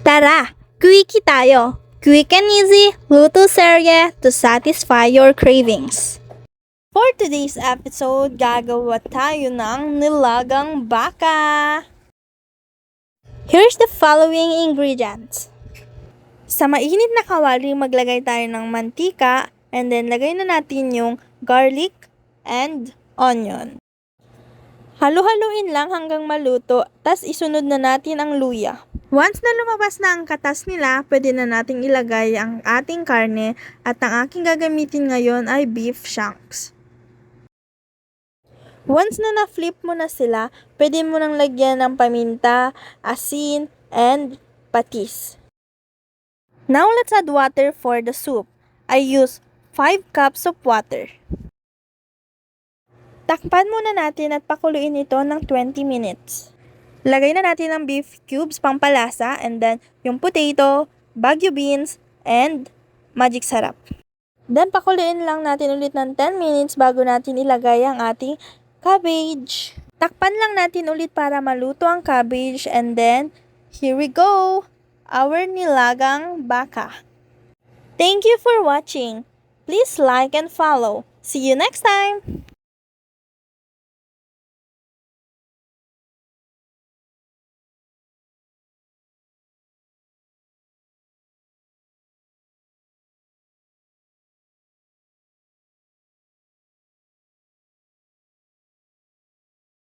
Tara, quickie tayo. Quick and easy, luto serye to satisfy your cravings. For today's episode, gagawa tayo ng nilagang baka. Here's the following ingredients. Sa mainit na kawali, maglagay tayo ng mantika and then lagay na natin yung garlic and onion. Halu-haluin lang hanggang maluto, tas isunod na natin ang luya. Once na lumabas na ang katas nila, pwede na nating ilagay ang ating karne at ang aking gagamitin ngayon ay beef shanks. Once na na-flip mo na sila, pwede mo nang lagyan ng paminta, asin, and patis. Now let's add water for the soup. I use 5 cups of water. Takpan muna natin at pakuluin ito ng 20 minutes. Lagay na natin ang beef cubes pang palasa and then yung potato, bagu beans, and magic sarap. Then pakuluin lang natin ulit ng 10 minutes bago natin ilagay ang ating cabbage. Takpan lang natin ulit para maluto ang cabbage and then here we go! Our nilagang baka. Thank you for watching. Please like and follow. See you next time!